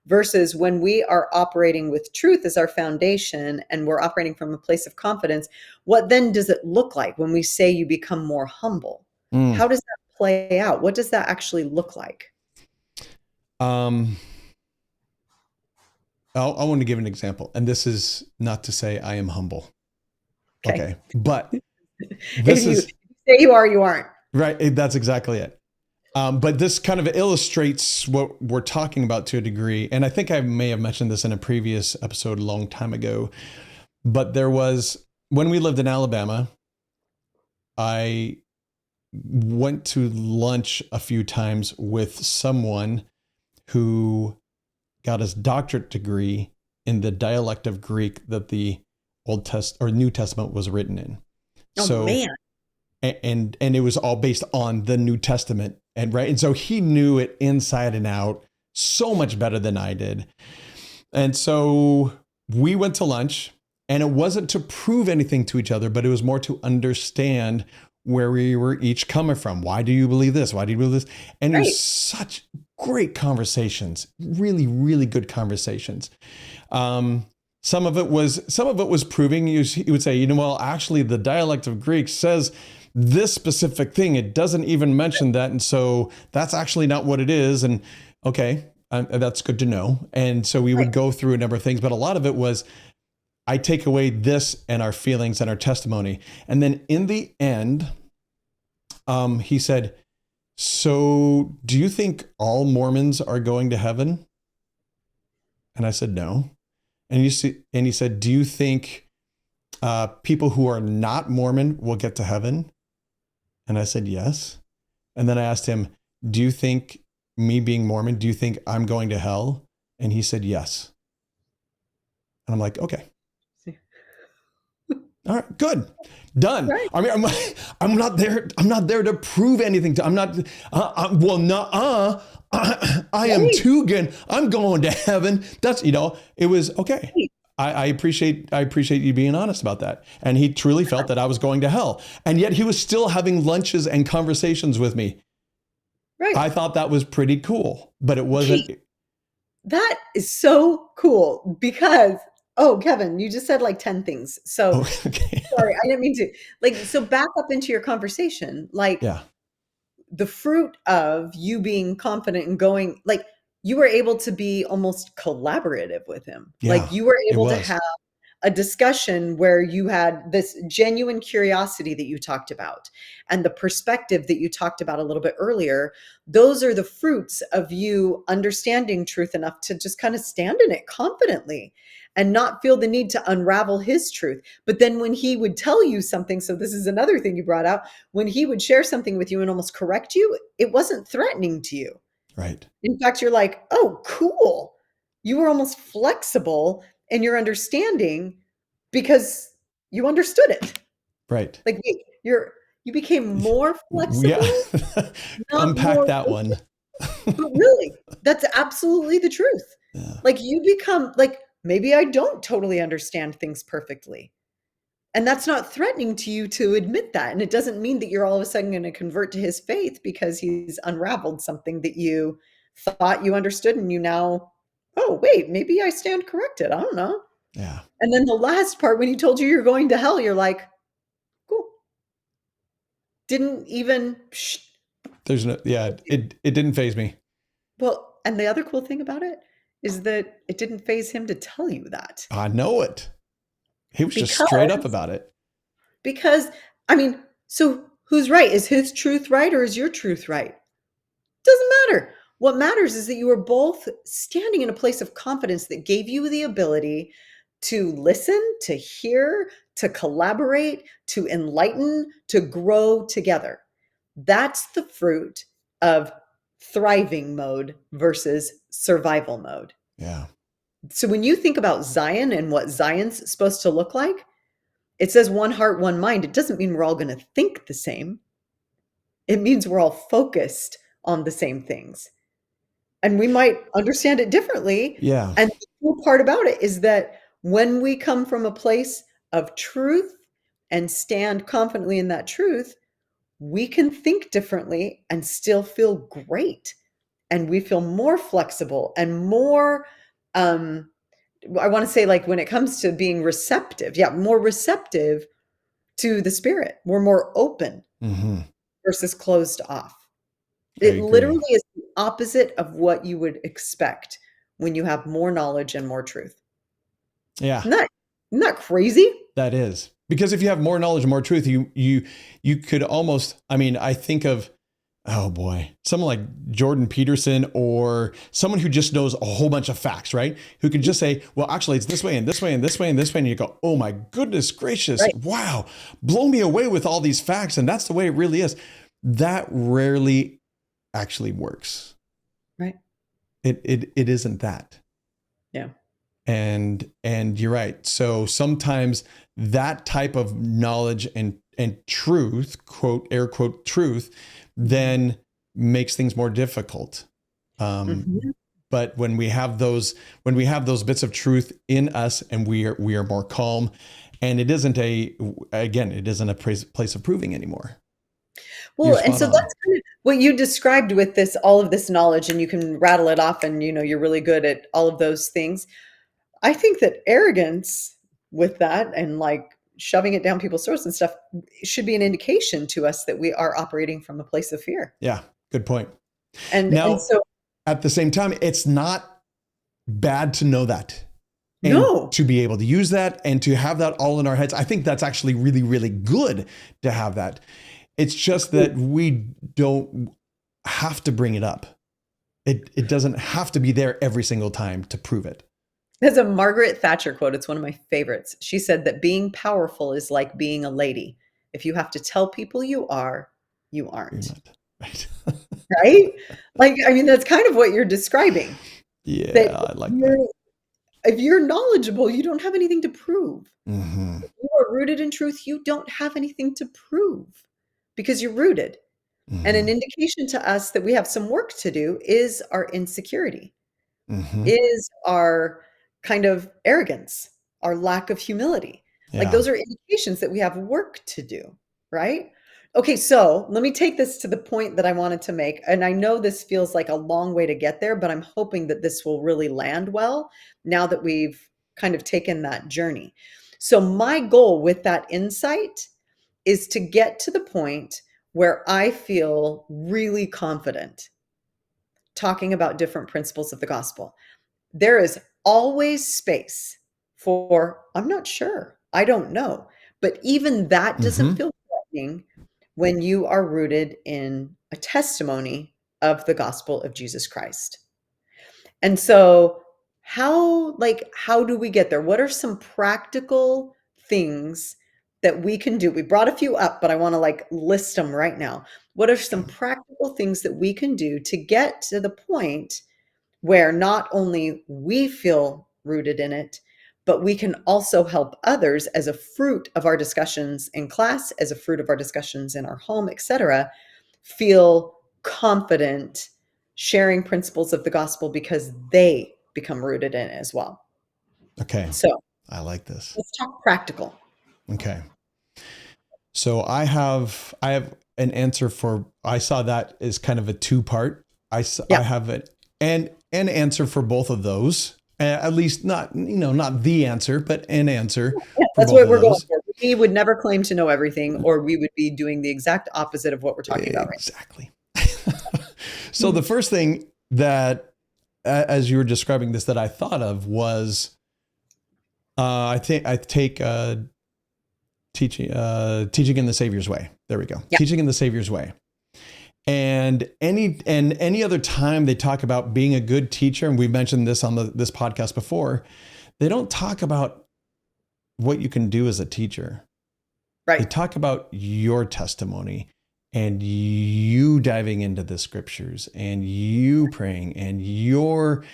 versus when we are operating with truth as our foundation and we're operating from a place of confidence. What then does it look like when we say you become more humble? Mm. How does that play out? What does that actually look like? Um, I want to give an example, and this is not to say I am humble. Okay. Okay, but If this you is say you are, you aren't. right. That's exactly it. But this kind of illustrates what we're talking about to a degree. And I think I may have mentioned this in a previous episode a long time ago. But when we lived in Alabama, I went to lunch a few times with someone who got his doctorate degree in the dialect of Greek that the Old Test or New Testament was written in. Oh So, man. and it was all based on the New Testament, and so he knew it inside and out so much better than I did. And so we went to lunch, and it wasn't to prove anything to each other, but it was more to understand where we were each coming from. Why do you believe this? Why do you believe this? And it was Right. such great conversations, really, really good conversations. Um, some of it was proving. He would say, well, actually, the dialect of Greek says this specific thing. It doesn't even mention that, and so that's actually not what it is. And okay, that's good to know. And so we Right. would go through a number of things, but a lot of it was, I take away this and our feelings and our testimony. And then in the end, he said, so do you think all Mormons are going to heaven? And I said, no. And he said, do you think people who are not Mormon will get to heaven? And I said, yes. And then I asked him, do you think, me being Mormon, do you think I'm going to hell? And he said, yes. And I'm like, okay. All right, good, done. Right. I mean, I'm not there. I'm not there to prove anything. I'm not. Well, no. I am Right. too good. I'm going to heaven. That's It was okay. Right. I appreciate you being honest about that. And he truly felt that I was going to hell, and yet he was still having lunches and conversations with me. Right. I thought that was pretty cool, but it Okay. wasn't. That is so cool because, oh, Kevin, you just said like 10 things. So Oh, okay. sorry, I didn't mean to. So back up into your conversation. Like, Yeah. the fruit of you being confident and going, like, you were able to be almost collaborative with him. Like, Yeah. you were It able to was. have a discussion where you had this genuine curiosity that you talked about, and the perspective that you talked about a little bit earlier. Those are the fruits of you understanding truth enough to just kind of stand in it confidently and not feel the need to unravel his truth. But then when he would tell you something, so this is another thing you brought out, when he would share something with you and almost correct you, it wasn't threatening to you. Right. In fact, you're like, "Oh, cool." You were almost flexible in your understanding because you understood it. Right. Like, you became more Yeah. flexible, not Unpack more that rigid. one. But really, that's absolutely the truth. Yeah. Like, you become like, maybe I don't totally understand things perfectly. And that's not threatening to you to admit that. And it doesn't mean that you're all of a sudden going to convert to his faith because he's unraveled something that you thought you understood, and you now, oh, wait, maybe I stand corrected. I don't know. Yeah. And then the last part, when he told you you're going to hell, you're like, cool. Didn't even There's no, yeah, it didn't faze me. Well, and the other cool thing about it is that it didn't faze him to tell you that. I know it. He was just straight up Because about it. because I mean, so who's right? Is his truth right or is your truth right? Doesn't matter. What matters is that you were both standing in a place of confidence that gave you the ability to listen, to hear, to collaborate, to enlighten, to grow together. That's the fruit of thriving mode versus survival mode. Yeah. So when you think about Zion and what Zion's supposed to look like, it says one heart, one mind. It doesn't mean we're all going to think the same. It means we're all focused on the same things. And we might understand it differently. Yeah. And the cool part about it is that when we come from a place of truth and stand confidently in that truth, we can think differently and still feel great. And we feel more flexible and more, I want to say, like when it comes to being receptive, more receptive to the spirit. We're more open Mm-hmm. versus closed off. I It agree. literally is the opposite of what you would expect when you have more knowledge and more truth. Yeah, Isn't that crazy? that is. Because if you have more knowledge and more truth, you could almost, I mean, I think of, oh boy, someone like Jordan Peterson or someone who just knows a whole bunch of facts, right? Who can just say, well, actually it's this way and this way and this way and this way. And you go, oh my goodness gracious. Right. Wow. Blow me away with all these facts. And that's the way it really is. That rarely actually works. Right. It isn't that. Yeah. And you're right. So sometimes that type of knowledge and truth, quote, air quote, truth, then makes things more difficult. Mhm. But when we have those bits of truth in us and we are more calm, and it isn't a place of proving anymore. You're Well, and spot so on. that's kind of what you described with this, all of this knowledge, and you can rattle it off and you're really good at all of those things. I think that arrogance with that and like shoving it down people's throats and stuff should be an indication to us that we are operating from a place of fear. Yeah, good point. And Now, so at the same time, it's not bad to know that and no. to be able to use that and to have that all in our heads. I think that's actually really, really good to have that. It's just that we don't have to bring it up. It doesn't have to be there every single time to prove it. There's a Margaret Thatcher quote. It's one of my favorites. She said that being powerful is like being a lady. If you have to tell people you are, you You're aren't. not, right? Right? Like, I mean, that's kind of what you're describing. That Yeah, I like that. if you're knowledgeable, you don't have anything to prove. Mm-hmm. If you are rooted in truth, you don't have anything to prove because you're rooted. And an Mm-hmm. indication to us that we have some work to do is our insecurity, Mm-hmm. is our kind of arrogance, our lack of humility. Like Yeah. those are indications that we have work to do, right? Okay, so let me take this to the point that I wanted to make. And I know this feels like a long way to get there, but I'm hoping that this will really land well now that we've kind of taken that journey. So, my goal with that insight is to get to the point where I feel really confident talking about different principles of the gospel. There is always space for, I'm not sure, I don't know. But even that doesn't Mm-hmm. feel threatening when you are rooted in a testimony of the gospel of Jesus Christ. And so how do we get there? What are some practical things that we can do? We brought a few up, but I want to like list them right now. What are some Okay. practical things that we can do to get to the point where not only we feel rooted in it, but we can also help others as a fruit of our discussions in class, as a fruit of our discussions in our home, etc., feel confident sharing principles of the gospel because they become rooted in it as well. Okay. So I like this. let's talk practical. Okay. So I have an answer for, I saw that as kind of a two part. I Yeah, have an answer for both of those. At least not, not the answer, but an answer yeah, for that's both what of we're going those. for. We would never claim to know everything, or we would be doing the exact opposite of what we're talking about right Exactly. So the first thing that, as you were describing this, that I thought of was, I take teaching in the Savior's way. There we go. Yeah. Teaching in the Savior's way. And any other time they talk about being a good teacher, and we've mentioned this on this podcast before, they don't talk about what you can do as a teacher. Right. They talk about your testimony and you diving into the scriptures and you praying and your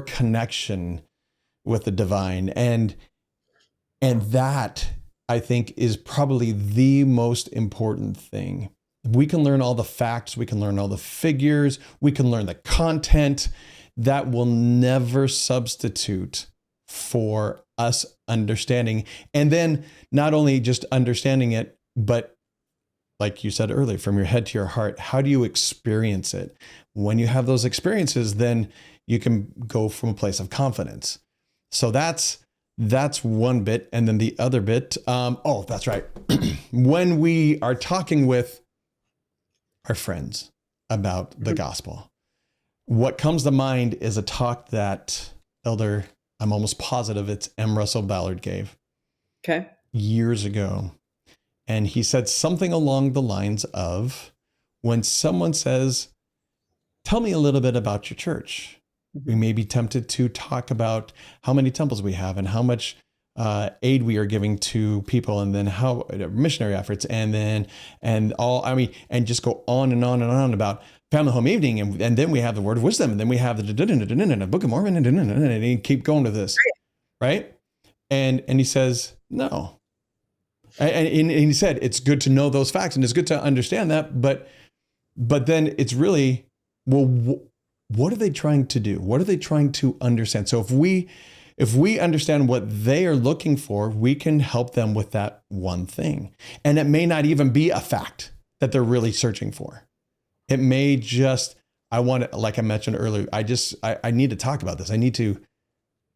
connection with the divine. And that, I think, is probably the most important thing. We can learn all the facts, we can learn all the figures, we can learn the content. That will never substitute for us understanding. And then not only just understanding it, but like you said earlier, from your head to your heart, how do you experience it? When you have those experiences, then you can go from a place of confidence. So that's one bit. And then the other bit, that's right. When we are talking with our friends about the gospel, what comes to mind is a talk that Elder, I'm almost positive it's M. Russell Ballard gave years ago. And he said something along the lines of, when someone says, tell me a little bit about your church, we may be tempted to talk about how many temples we have and how much aid we are giving to people, and then how missionary efforts, and just go on and on and on about family home evening. And then we have the word of wisdom, and then we have the Book of Mormon, and you keep going to this, right? And he says, no. And he said, it's good to know those facts and it's good to understand that, but then it's really, well, what are they trying to do? What are they trying to understand? So if we understand what they are looking for, we can help them with that one thing. And it may not even be a fact that they're really searching for. It may just, like I mentioned earlier, I need to talk about this. I need to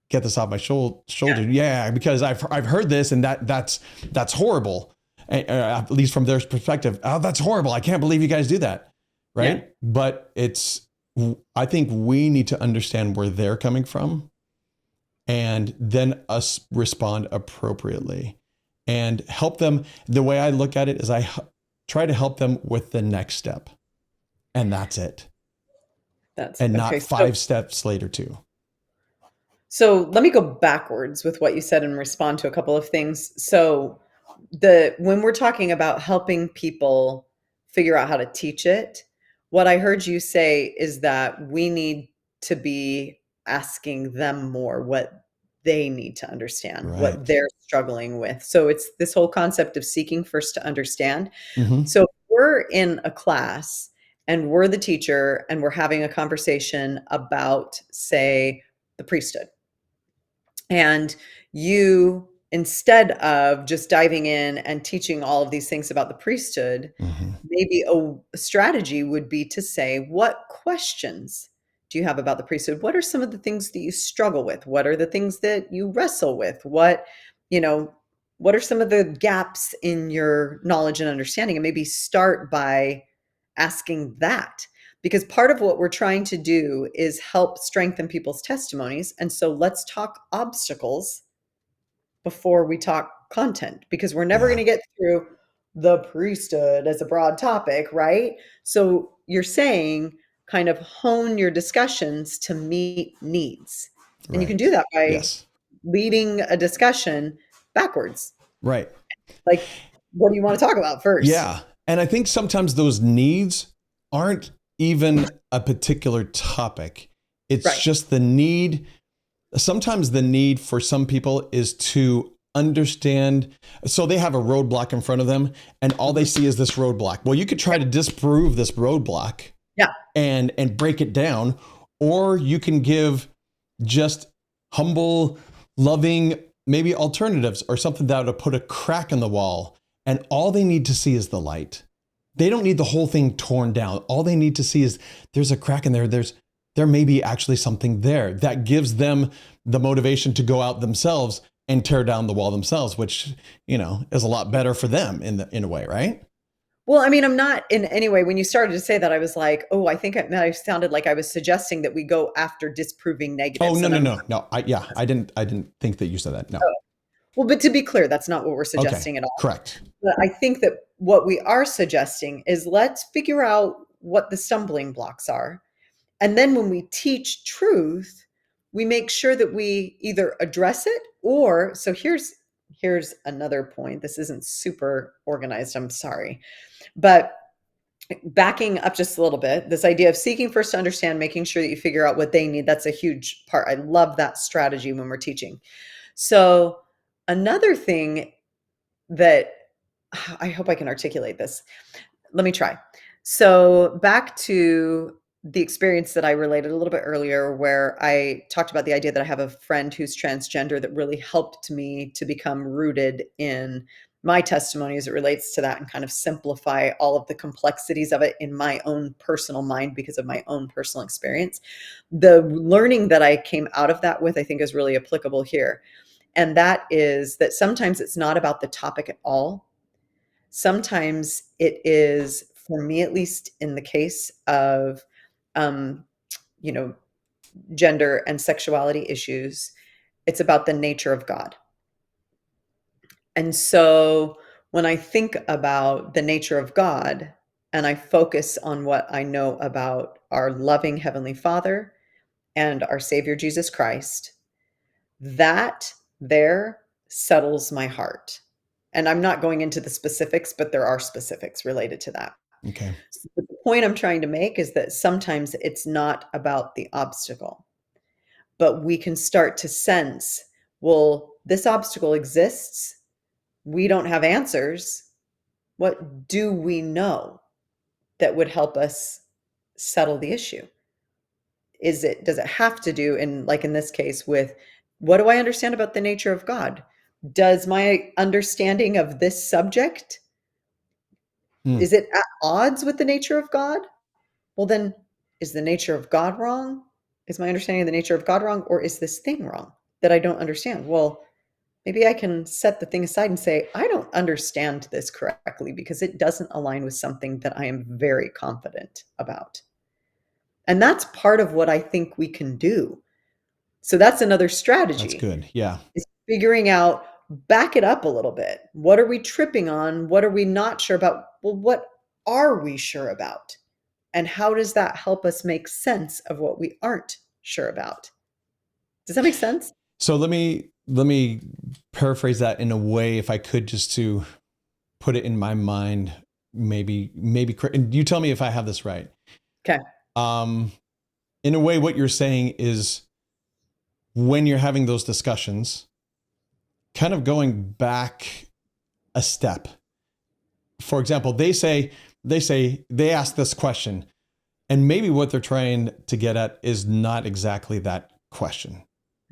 get this off my shoulder. Yeah, because I've heard this, and that's horrible. At least from their perspective, oh, that's horrible. I can't believe you guys do that. Right. Yeah. But I think we need to understand where they're coming from, and then us respond appropriately and help them. The way I look at it is I try to help them with the next step, and that's it. Not 5 steps later too. So let me go backwards with what you said and respond to a couple of things. So when we're talking about helping people figure out how to teach it, what I heard you say is that we need to be asking them more what they need to understand, right, what they're struggling with. So it's this whole concept of seeking first to understand. Mm-hmm. So if we're in a class and we're the teacher and we're having a conversation about, say, the priesthood, and you, instead of just diving in and teaching all of these things about the priesthood, mm-hmm, maybe a strategy would be to say, what questions do you have about the priesthood? What are some of the things that you struggle with? What are the things that you wrestle with? What are some of the gaps in your knowledge and understanding? And maybe start by asking that. Because part of what we're trying to do is help strengthen people's testimonies. And so let's talk obstacles before we talk content, because we're never going to get through the priesthood as a broad topic, right? So you're saying kind of hone your discussions to meet needs. Right. And you can do that by leading a discussion backwards. Right. Like, what do you want to talk about first? Yeah. And I think sometimes those needs aren't even a particular topic. It's just the need. Sometimes the need for some people is to understand. So they have a roadblock in front of them and all they see is this roadblock. Well, you could try to disprove this roadblock and break it down, or you can give just humble, loving, maybe alternatives or something that would put a crack in the wall. And all they need to see is the light. They don't need the whole thing torn down. All they need to see is there's a crack in there. There may be actually something there that gives them the motivation to go out themselves and tear down the wall themselves, which, is a lot better for them in a way, right? Well, I mean, I'm not in any way. When you started to say that, I was like, oh, I think I sounded like I was suggesting that we go after disproving Oh, negatives, no, and no, I'm no, no. I didn't think that you said that. No. oh, well, but to be clear, that's not what we're Okay. suggesting at all. Correct. But I think that what we are suggesting is let's figure out what the stumbling blocks are. And then when we teach truth, we make sure that we either address it or so here's another point. This isn't super organized, I'm sorry. But backing up just a little bit, this idea of seeking first to understand, making sure that you figure out what they need, that's a huge part. I love that strategy when we're teaching. So, another thing that I hope I can articulate this. Let me try. So, back to the experience that I related a little bit earlier, where I talked about the idea that I have a friend who's transgender that really helped me to become rooted in my testimony as it relates to that and kind of simplify all of the complexities of it in my own personal mind because of my own personal experience. The learning that I came out of that with, I think, is really applicable here. And that is that sometimes it's not about the topic at all. Sometimes it is, for me at least, in the case of, um, you know, gender and sexuality issues, it's about the nature of God. And so when I think about the nature of God and I focus on what I know about our loving Heavenly Father and our Savior Jesus Christ, that there settles my heart. And I'm not going into the specifics, but there are specifics related to that. Okay. So the point I'm trying to make is that sometimes it's not about the obstacle, but we can start to sense, well, this obstacle exists. We don't have answers. What do we know that would help us settle the issue? Does it have to do in, like in this case, with what do I understand about the nature of God? Does my understanding of this subject, Hmm. is it at odds with the nature of God? Well, then is the nature of God wrong? Is my understanding of the nature of God wrong? Or is this thing wrong that I don't understand? Well, maybe I can set the thing aside and say, I don't understand this correctly because it doesn't align with something that I am very confident about. And that's part of what I think we can do. So that's another That's strategy, good. Yeah. is figuring out, back it up a little bit. What are we tripping on? What are we not sure about? Well, what are we sure about? And how does that help us make sense of what we aren't sure about? Does that make sense? So let me paraphrase that in a way, if I could, just to put it in my mind. And you tell me if I have this right. Okay. Um, in a way, what you're saying is when you're having those discussions, kind of going back a step. For example, they ask this question, and maybe what they're trying to get at is not exactly that question.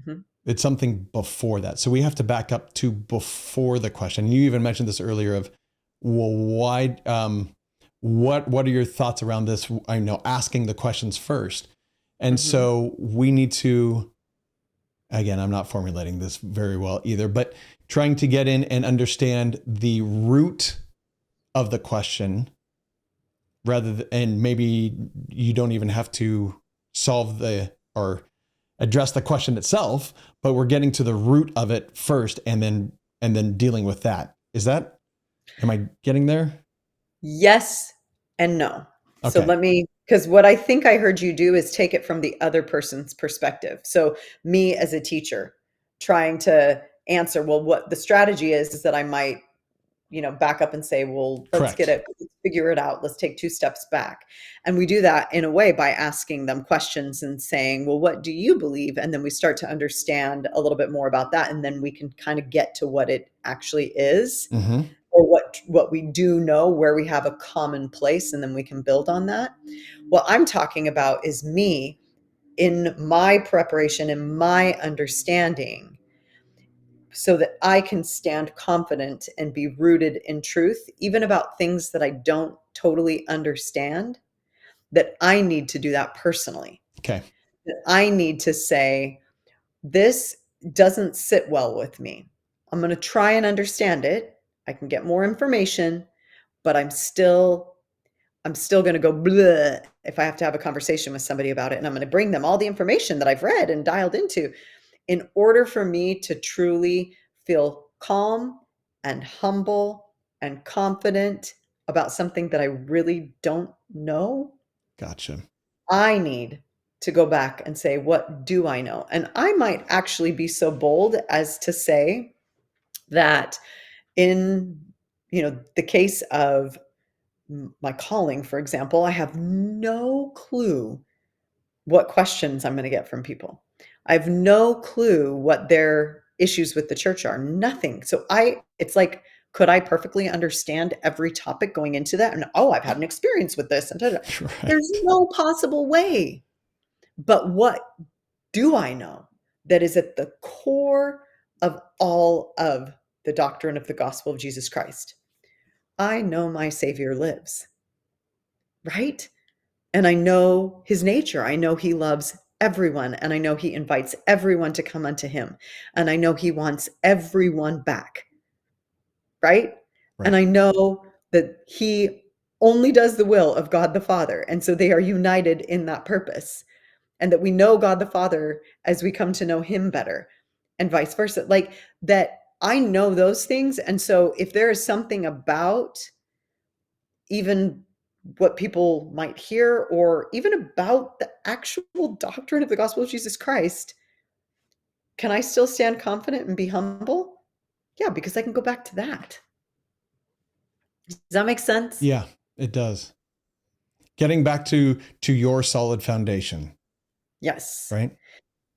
Mhm. It's something before that. So we have to back up to before the question. You even mentioned this earlier of, well, why, what are your thoughts around this? I know asking the questions first. And Mhm. so we need to, again, I'm not formulating this very well either, but trying to get in and understand the root of the question and maybe you don't even have to solve or address the question itself, but we're getting to the root of it first and then dealing with that. Am I getting there? Yes and no. So Okay. let me, because what I think I heard you do is take it from the other person's perspective. So me as a teacher trying to answer, well, what the strategy is that I might, back up and say, well, Correct. let's figure it out. Let's take two steps back. And we do that in a way by asking them questions and saying, well, what do you believe? And then we start to understand a little bit more about that. And then we can kind of get to what it actually is, Mm-hmm. or what we do know, where we have a common place, and then we can build on that. What I'm talking about is me in my preparation and my understanding, so that I can stand confident and be rooted in truth, even about things that I don't totally understand, that I need to do that personally. Okay. That I need to say, this doesn't sit well with me. I'm going to try and understand it. I can get more information, but I'm still going to go bleh if I have to have a conversation with somebody about it. And I'm going to bring them all the information that I've read and dialed into in order for me to truly feel calm and humble and confident about something that I really don't know. Gotcha. I need to go back and say, what do I know? And I might actually be so bold as to say that in, the case of my calling, for example, I have no clue what questions I'm going to get from people. I have no clue what their issues with the church are. Nothing. So it's like, could I perfectly understand every topic going into that? And oh, I've had an experience with this. And da, da, da. There's Right. no possible way. But what do I know that is at the core of all of the doctrine of the gospel of Jesus Christ? I know my Savior lives, right? And I know his nature. I know he loves everyone, and I know he invites everyone to come unto him. And I know he wants everyone back, right? And Right. I know that he only does the will of God the Father. And so they are united in that purpose. And that we know God the Father as we come to know him better, and vice versa. Like that, I know those things. And so if there is something about even what people might hear, or even about the actual doctrine of the gospel of Jesus Christ, can I still stand confident and be humble? Yeah, because I can go back to that. Does that make sense? Yeah, it does. Getting back to your solid foundation, Yes. right?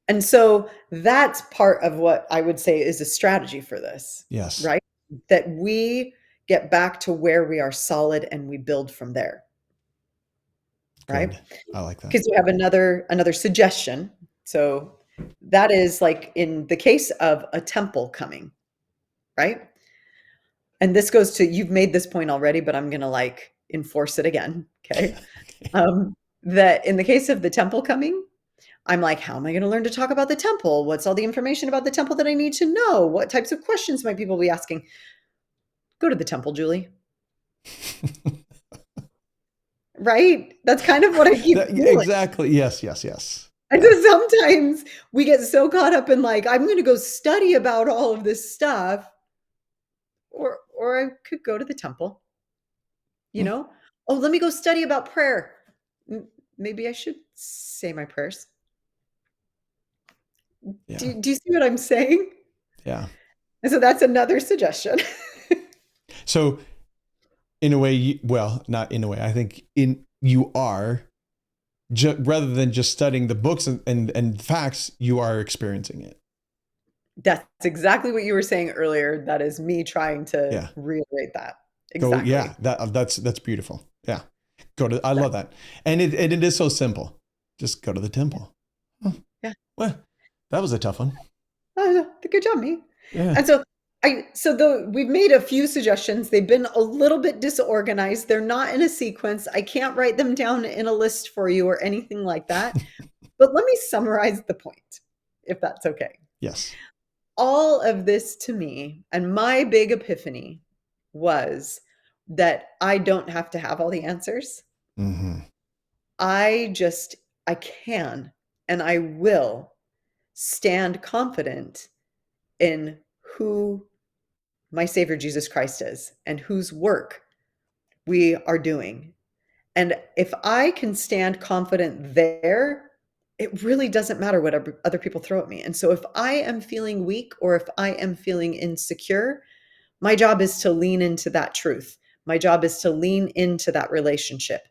And so that's part of what I would say is a strategy for this, Yes. right? That we get back to where we are solid and we build from there, right? Good. I like that. Because you have another suggestion. So that is like in the case of a temple coming, right? And this goes to, you've made this point already, but I'm gonna like enforce it again. Okay. Okay. That in the case of the temple coming, I'm like, how am I going to learn to talk about the temple? What's all the information about the temple that I need to know? What types of questions might people be asking? Go to the temple, Julie. Right? That's kind of what I keep feeling. Exactly. Yes, yes, yes. And Yeah. so sometimes we get so caught up in like, I'm going to go study about all of this stuff, or I could go to the temple, you Hmm. know? Oh, let me go study about prayer. Maybe I should say my prayers. Yeah. Do you see what I'm saying? Yeah. And so that's another suggestion. So in a way, well, not in a way, I think in you are rather than just studying the books and facts, you are experiencing it. That's exactly what you were saying earlier. That is me trying to Yeah. reiterate that. Go. Exactly. Yeah. That's beautiful. Yeah. Go to. I love Exactly. that. And it is so simple. Just go to the Yeah. temple. Oh, Yeah. well, that was a tough one. Oh, yeah. Good job, me. Yeah. And so we've made a few suggestions. They've been a little bit disorganized. They're not in a sequence. I can't write them down in a list for you or anything like that. But let me summarize the point, if that's okay. Yes. All of this to me, and my big epiphany was that I don't have to have all the answers. Mm-hmm. I just I can and I will stand confident in who my Savior Jesus Christ is and whose work we are doing. And if I can stand confident there, it really doesn't matter what other people throw at me. And so if I am feeling weak or if I am feeling insecure, my job is to lean into that truth. My job is to lean into that relationship.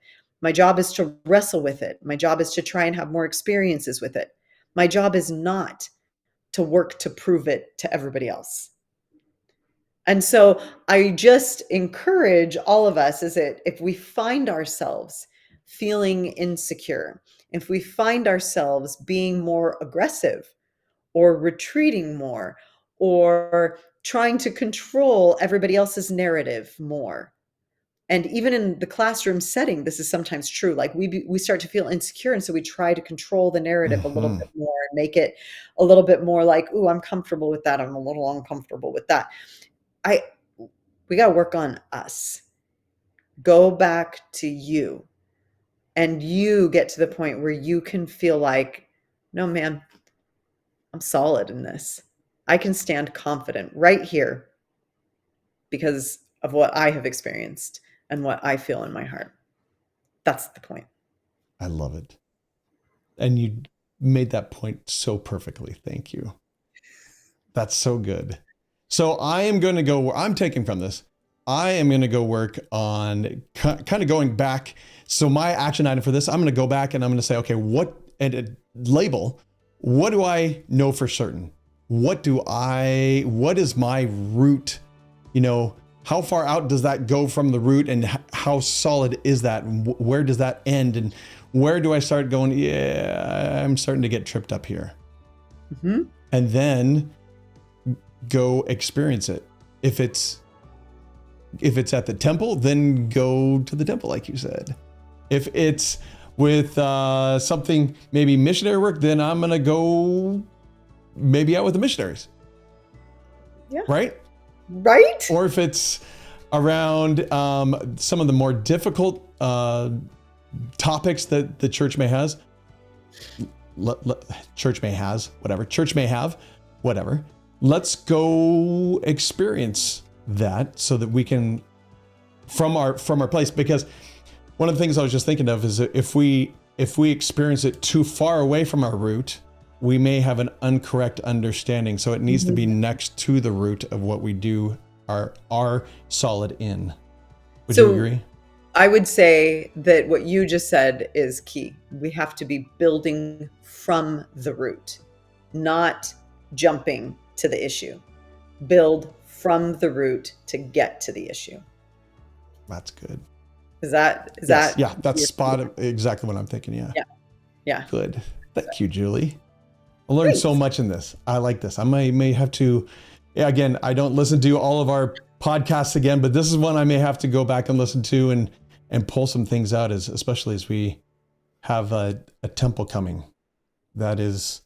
My job is to wrestle with it. My job is to try and have more experiences with it. My job is not to work to prove it to everybody else. And so I just encourage all of us is that if we find ourselves feeling insecure, if we find ourselves being more aggressive or retreating more or trying to control everybody else's narrative more. And even in the classroom setting, this is sometimes true. Like we start to feel insecure, and so we try to control the narrative a little Mm-hmm. bit more and make it a little bit more like, "Ooh, I'm comfortable with that. I'm a little uncomfortable with that." I We got to work on us. Go back to you, and you get to the point where you can feel like, no, man, I'm solid in this. I can stand confident right here because of what I have experienced and what I feel in my heart. That's the point. I love it. And you made that point so perfectly. Thank you. That's so good. So I am going to go, I'm taking from this, I am going to go work on kind of going back. So my action item for this, I'm going to go back and I'm going to say, okay, what, and label, what do I know for certain? What is my root? You know, how far out does that go from the root, and how solid is that? Where does that end? And where do I start going? Yeah, I'm starting to get tripped up here. Mm-hmm. And then go experience it. If it's at the temple, then go to the temple, like you said. If it's with something, maybe missionary work, then I'm going to go maybe out with the missionaries. Yeah. Right? Right? Or if it's around some of the more difficult topics that the church may have, whatever. Let's go experience that so that we can, from our place, because one of the things I was just thinking of is that if we experience it too far away from our root, we may have an incorrect understanding. So it needs to be next to the root of what we do are solid in. Would you agree? I would say that what you just said is key. We have to be building from the root, not jumping to the issue. Build from the root to get to the issue. That's good. Is that yeah, that's spot exactly what I'm thinking. Yeah. Good. Thank you, Julie. I learned so much in this. I like this. I may have to, again, I don't listen to all of our podcasts again, but this is one I may have to go back and listen to and pull some things out, especially as we have a temple coming. That is,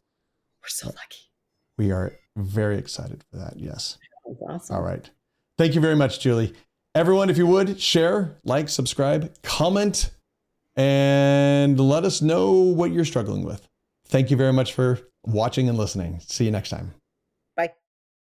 we're so lucky. We are very excited for that. Yes. That's awesome. All right. Thank you very much, Julie. Everyone, if you would, share, like, subscribe, comment, and let us know what you're struggling with. Thank you very much for watching and listening. See you next time.